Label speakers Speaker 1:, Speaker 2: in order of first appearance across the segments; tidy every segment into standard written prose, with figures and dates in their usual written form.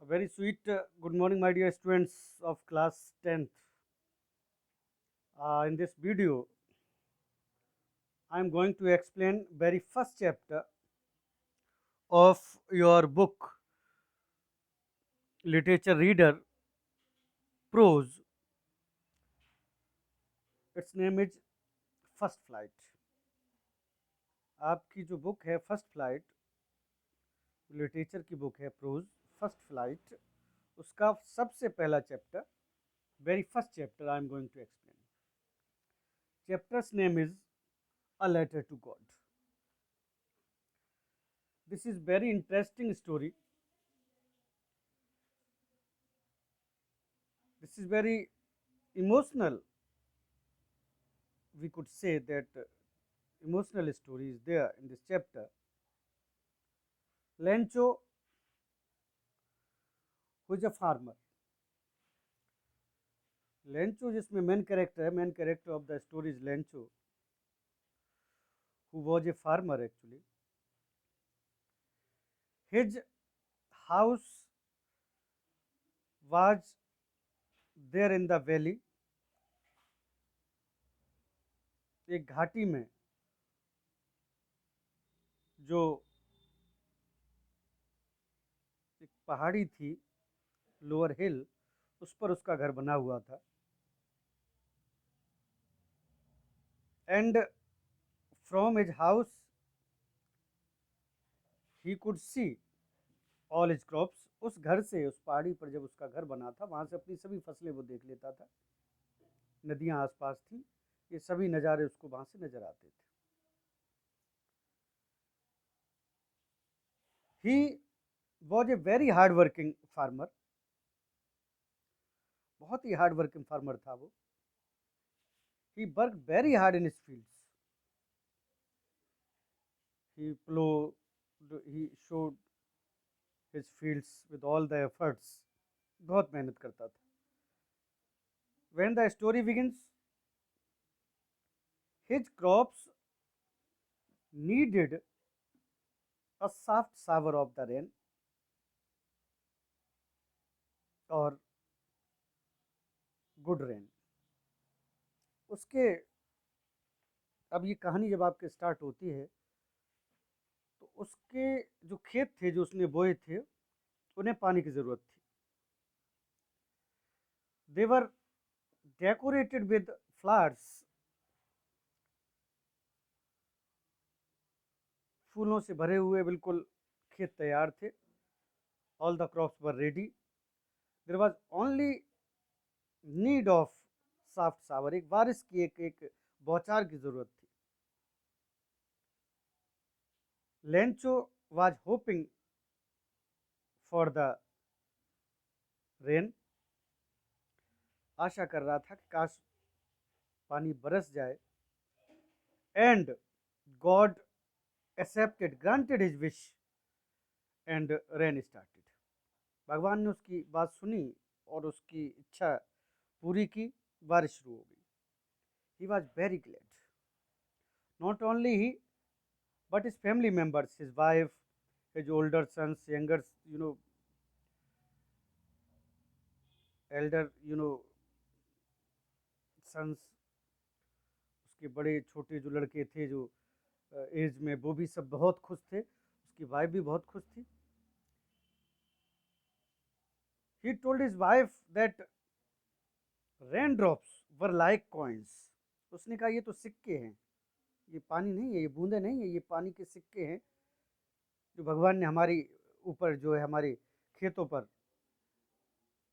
Speaker 1: A very sweet good morning, my dear students of class 10th. In this video, I am going to explain very first chapter of your book, Literature Reader, Prose. Its name is First Flight. आपकी जो book है first flight, literature की book है prose first flight, उसका सबसे पहला chapter, very first chapter I am going to explain. Chapters name is a letter to God. This is very interesting story. This is very emotional. We could say that emotional story is there in this chapter. Lencho, who is a farmer. Lencho जिसमें main character है, main character of the story is Lencho, who was a farmer actually. His house was there in the valley. एक घाटी में जो एक पहाड़ी थी, lower हिल, उस पर उसका घर बना हुआ था. And from his house he could see all his crops. उस घर से, उस पहाड़ी पर जब उसका घर बना था, वहाँ से अपनी सभी फसलें वो देख लेता था. नदियाँ आसपास थी, ये सभी नज़ारे उसको वहाँ से नज़र आते थे. He was a very hard working farmer. बहुत ही हार्ड वर्किंग फार्मर था वो. He work very hard in his fields. He plough he sowed his fields with all the efforts. बहुत मेहनत करता था. When the story begins, his crops needed a soft shower of the rain or good rain. उसके, अब ये कहानी जब आपके स्टार्ट होती है तो उसके जो खेत थे जो उसने बोए थे, उन्हें पानी की ज़रूरत थी. They were decorated with flowers. फूलों से भरे हुए बिल्कुल खेत तैयार थे. All the crops were ready. There was only need of soft shower. एक बारिश की एक बौछार की ज़रूरत थी. Lencho was hoping for the rain. आशा कर रहा था कि काश पानी बरस जाए. And God accepted, granted his wish, and rain started. भगवान ने उसकी बात सुनी और उसकी इच्छा पूरी की. बारिश शुरू हो गई. He was very glad. Not only he but his family members, his wife, his older sons, younger elder sons, उसके बड़े छोटे जो लड़के थे जो एज में, वो भी सब बहुत खुश थे. उसकी वाइफ भी बहुत खुश थी. He told his wife that raindrops were like coins. उसने कहा ये तो सिक्के हैं, ये पानी नहीं है, ये बूंदे नहीं है, ये पानी के सिक्के हैं जो भगवान ने हमारी ऊपर, जो है हमारे खेतों पर,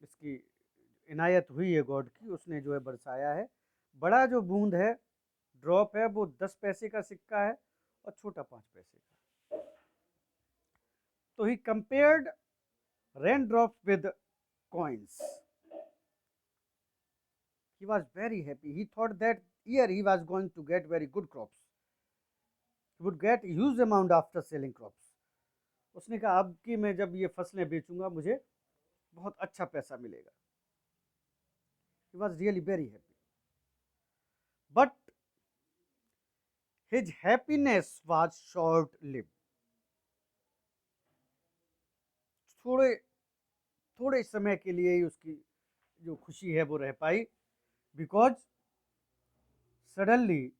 Speaker 1: इसकी इनायत हुई है गॉड की, उसने जो है बरसाया है. बड़ा जो बूंद है, ड्रॉप है, वो 10 पैसे का सिक्का है और छोटा 5 पैसे का. तो he compared rain drop with coins. He was very happy. He thought that year he was going to get very good crops. He would get huge amount after selling crops. उसने कहा अब कि मैं जब ये फसलें बेचूंगा मुझे बहुत अच्छा पैसा मिलेगा. He was really very happy. But his happiness was short lived. थोड़े थोड़े समय के लिए ही उसकी जो खुशी है वो रह पाई, because suddenly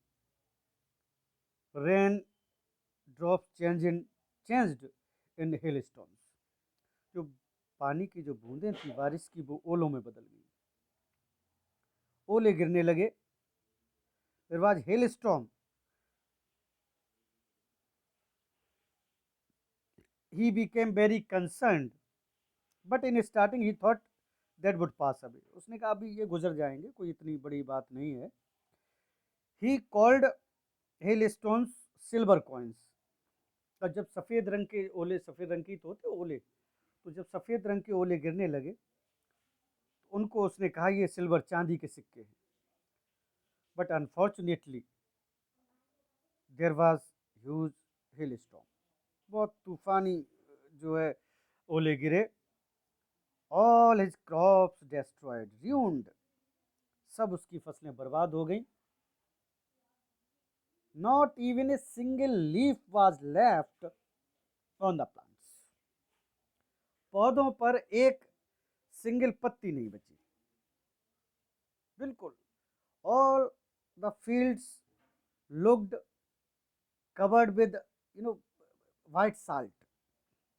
Speaker 1: rain drop changed in hail storms. जो पानी की जो बूंदें थी बारिश की, वो ओलों में बदल गई, ओले गिरने लगे। There was hail storm. He became very concerned, but in starting he thought that would pass away. उसने कहा अभी ये गुजर जाएंगे, कोई इतनी बड़ी बात नहीं है। He called hailstones silver coins। और जब सफ़ेद रंग के ओले, सफ़ेद रंग की तो होते ओले, तो जब सफ़ेद रंग के ओले गिरने लगे तो उनको उसने कहा ये सिल्वर, चांदी के सिक्के हैं। But unfortunately there was huge hail storm. बहुत तूफानी जो है ओले गिरे। All his crops destroyed, ruined। सब उसकी फसलें बर्बाद हो गई। Not even a single leaf was left on the plants. पौधों पर एक सिंगल पत्ती नहीं बची, बिल्कुल। All the fields looked covered with white salt.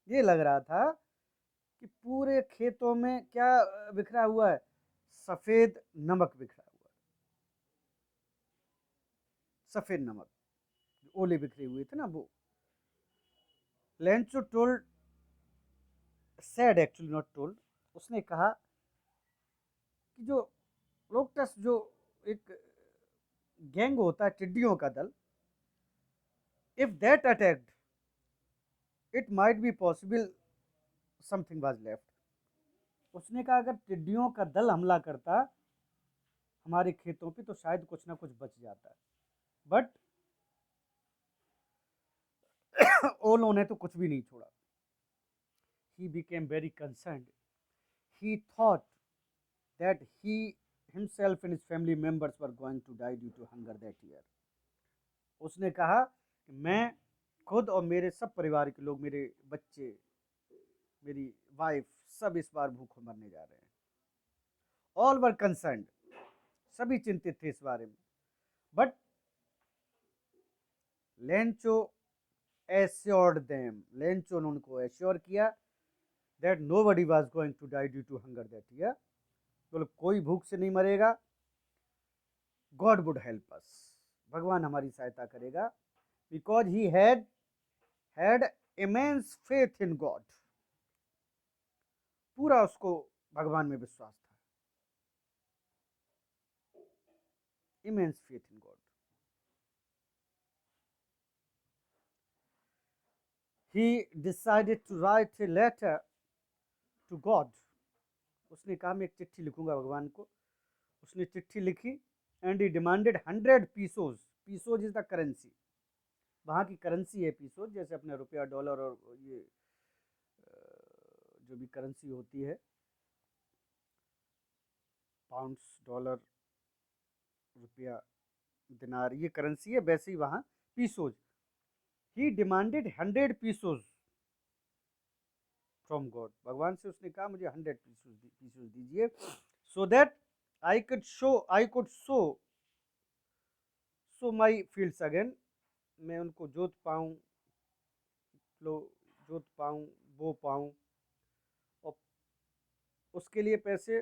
Speaker 1: ये लग रहा था कि पूरे खेतों में क्या बिखरा हुआ है, सफेद नमक बिखरा हुआ है, सफेद नमक। ओले बिखरे हुए थे ना वो। Lencho told, sad actually not told, उसने कहा कि जो लोकटस, जो एक गैंग होता है टिड्डियों का दल, if that attacked it might be possible something was left. उसने कहा अगर टिड्डियों का दल हमला करता हमारे खेतों पे तो शायद कुछ ना कुछ बच जाता है, बट ओलों ने तो कुछ भी नहीं छोड़ा। He became very concerned. He thought that he himself and his family members were going to die due to hunger that year। उसने कहा कि मैं खुद और मेरे सब परिवार के लोग, मेरे बच्चे, मेरी वाइफ, सब इस बार भूखों मरने जा रहे हैं। ऑल वर कंसर्न्ड, सभी चिंतित थे इस बारे में। But Lencho assured them, Lencho ने उनको एश्योर किया that nobody was going to die due to hunger that year. तो कोई भूख से नहीं मरेगा। गॉड वुड हेल्प अस, भगवान हमारी सहायता करेगा। Because he had immense faith in God. पूरा उसको भगवान में विश्वास था। Immense faith in God. He decided to write a letter to God। उसने कहा मैं एक चिट्ठी लिखूंगा भगवान को। उसने चिट्ठी लिखी and he demanded 100 pesos. Pesos is the currency, वहाँ की करेंसी है पीसोज, जैसे अपने रुपया, डॉलर और ये जो भी करेंसी होती है, पाउंड्स, डॉलर, रुपया, दिनार, ये करेंसी है, वैसे ही वहाँ pesos. He demanded 100 pesos from God. भगवान से उसने कहा मुझे 100 पीसोज दीजिए, so that I could so my fields again. मैं उनको जोत पाऊँ, जोत पाऊँ, बो पाऊँ, और उसके लिए पैसे,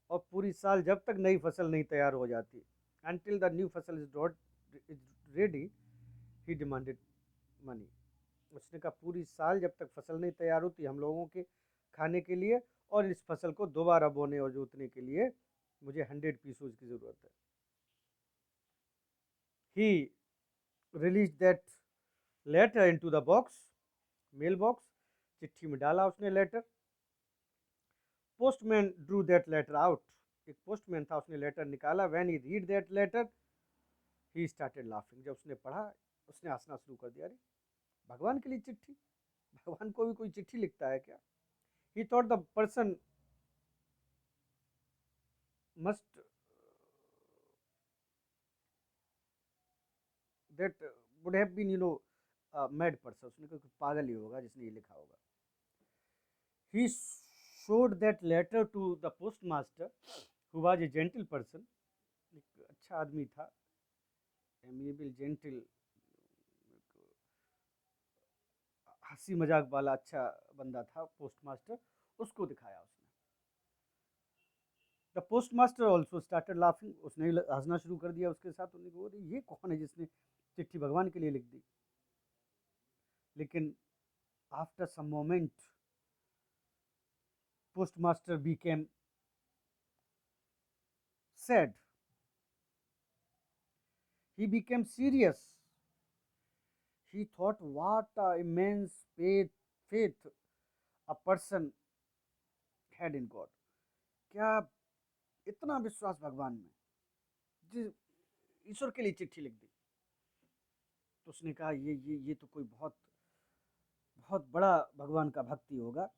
Speaker 1: और पूरी साल जब तक नई फसल नहीं तैयार हो जाती, until the new फसल is ready, he demanded money। उसने कहा पूरी साल जब तक फसल नहीं तैयार होती हम लोगों के खाने के लिए, और इस फसल को दोबारा बोने और जोतने के लिए मुझे 100 पीसोज की ज़रूरत है। He released that letter into the box, mail box, चिट्ठी में डाला उसने letter. Postman drew that letter out. एक पोस्टमैन था, उसने लेटर निकाला। When he read that letter he started laughing. जब उसने पढ़ा उसने हंसना शुरू कर दिया। अरे भगवान के लिए चिट्ठी, भगवान को भी कोई चिट्ठी लिखता है क्या? He thought the person must that would have been mad person. उसने कहा पागल ही होगा जिसने ये लिखा होगा। ही showed that letter to the postmaster, who was a gentle person. एक अच्छा आदमी था, एमिएबल, जेंटल, हंसी मजाक वाला अच्छा बंदा था पोस्टमास्टर, उसको दिखाया उसने। The postmaster also started laughing, उसने हंसना शुरू कर दिया उसके साथ। उन्होंने कहा ये कौन है जिसने चिट्ठी भगवान के लिए लिख दी। लेकिन after some moment postmaster became sad. He became serious. He thought what immense faith a person had in God. क्या इतना विश्वास भगवान में, जिस ईश्वर के लिए चिट्ठी लिख दी। तो उसने कहा ये तो कोई बहुत बहुत बड़ा भगवान का भक्ति होगा।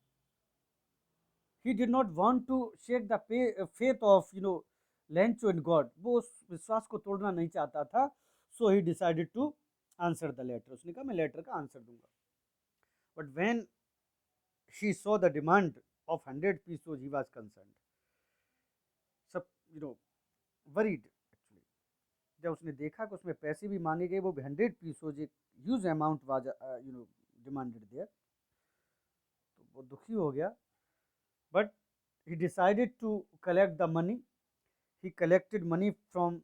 Speaker 1: He did not want to shake the faith of Lencho in God. वो उस विश्वास को तोड़ना नहीं चाहता था। So he decided to answer the letter. उसने कहा मैं लेटर का आंसर दूंगा। But when she saw the demand of 100 pesos, he was concerned. सब worried actually. जब उसने देखा कि उसमें पैसे भी मांगे गए, वो 100 pesos, एक huge amount was demanded there, तो वो दुखी हो गया। But he decided to collect the money. He collected money from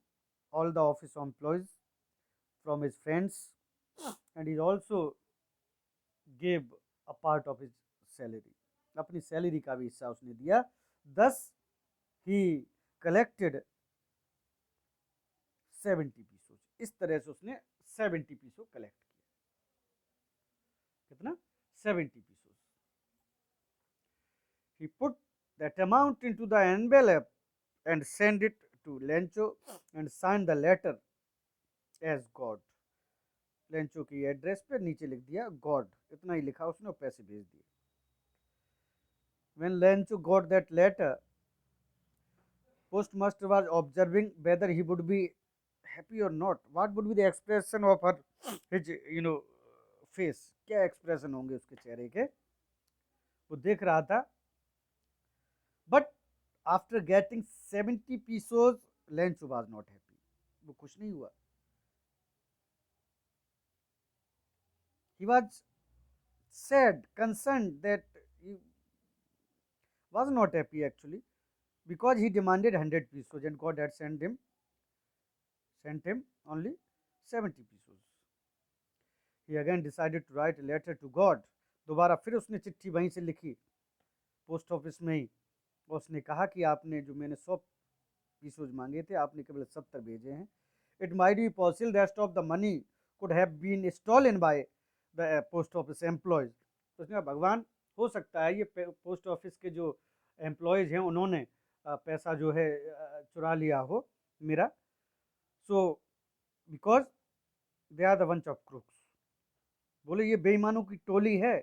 Speaker 1: all the office employees, from his friends, and he also gave a part of his salary. अपनी salary का भी हिस्सा उसने दिया। Thus he collected 70 pesos. इस तरह से उसने 70 pesos कलेक्ट किया। कितना? 70 pesos. He put that amount into the envelope and sent it to Lencho and signed the letter as God. Lencho की एड्रेस पे नीचे लिख दिया गॉड, इतना ही लिखा उसने और पैसे भेज दिए। When Lencho got that letter, postmaster was observing whether he would be happy or not. What would be the expression of her his face? क्या एक्सप्रेशन होंगे उसके चेहरे के, वो देख रहा था। But after getting 70 pesos, Lencho was not happy. वो खुश नहीं हुआ। He was sad, concerned that he was not happy actually, because he demanded 100 pesos and God had sent him only 70 pesos. He again decided to write a letter to God. दोबारा फिर उसने चिट्ठी वहीं से लिखी, पोस्ट ऑफिस में ही। उसने कहा कि आपने जो मैंने 100 पीसोज मांगे थे, आपने केवल 70 भेजे हैं। It might be possible rest of the money could have been stolen by the post office employees. तो उसने कहा भगवान, हो सकता है ये पोस्ट ऑफिस के जो एम्प्लॉयज़ हैं उन्होंने पैसा जो है चुरा लिया हो मेरा। So because they are the bunch of crooks. बोले ये बेईमानों की टोली है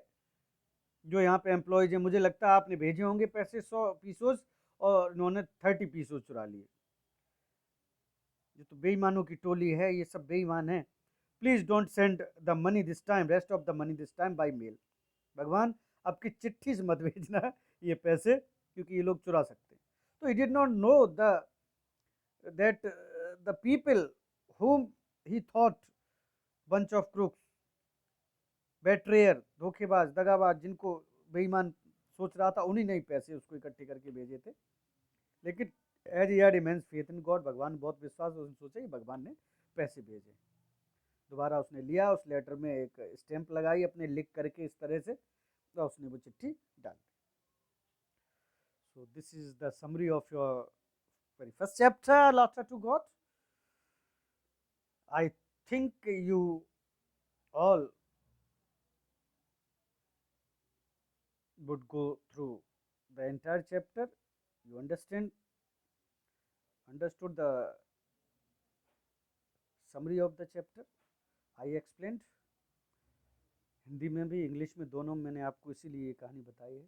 Speaker 1: जो यहाँ पे एम्प्लॉयज हैं। मुझे लगता है आपने भेजे होंगे पैसे 100 पीसोज और उन्होंने 30 पीसोज चुरा लिए। ये तो बेईमानों की टोली है, ये सब बेईमान है। Please don't send the money this time, rest of the money this time by mail. भगवान आपकी चिट्ठी से मत भेजना ये पैसे, क्योंकि ये लोग चुरा सकते हैं। तो he did not know that the people whom he thought bunch of crooks, बेट्रेयर, धोखेबाज, दगाबाज, जिनको बेईमान सोच रहा था, उन्हीं ने ही पैसे उसको इकट्ठे करके भेजे थे। लेकिन as he had immense faith in God, भगवान बहुत विश्वास, उसने सोचा कि भगवान ने पैसे भेजे। दोबारा उसने लिया, उस लेटर में एक स्टैंप लगाई अपने लिख करके इस तरह से, तो उसने वो चिट्ठी डाल दी। So this is the summary of your very first chapter, letter to God. I think you all would go through the entire chapter. You understood the summary of the chapter. I explained. Hindi में भी English में दोनों मैंने आपको इसीलिए ये कहानी बताई है।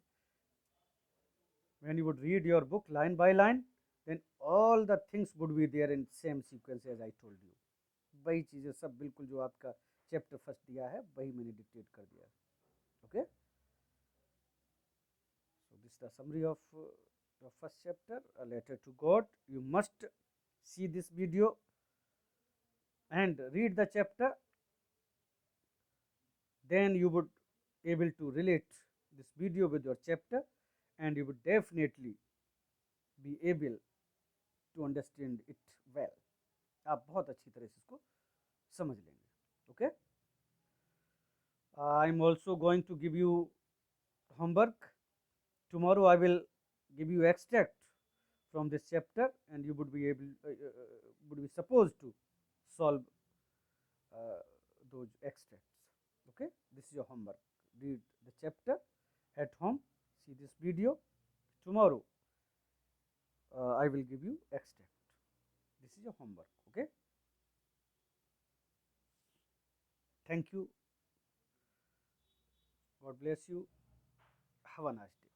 Speaker 1: When you would read your book line by line, then all the things would be there in same sequence as I told you. वही चीज़ें सब बिल्कुल जो आपका चैप्टर फर्स्ट दिया है वही मैंने डिक्टेट कर दिया है। Okay, so this is the summary of the first chapter, A Letter to God. You must see this video and read the chapter, then you would able to relate this video with your chapter, and you would definitely be able to understand it well. आप बहुत अच्छी तरह से इसको समझ लेंगे. Okay, I am also going to give you homework. Tomorrow I will give you extract from this chapter, and you would be able would be supposed to solve those extracts. Okay, this is your homework. Read the chapter at home, see this video. Tomorrow I will give you extract. This is your homework. Okay, thank you. God bless you. Have a nice day.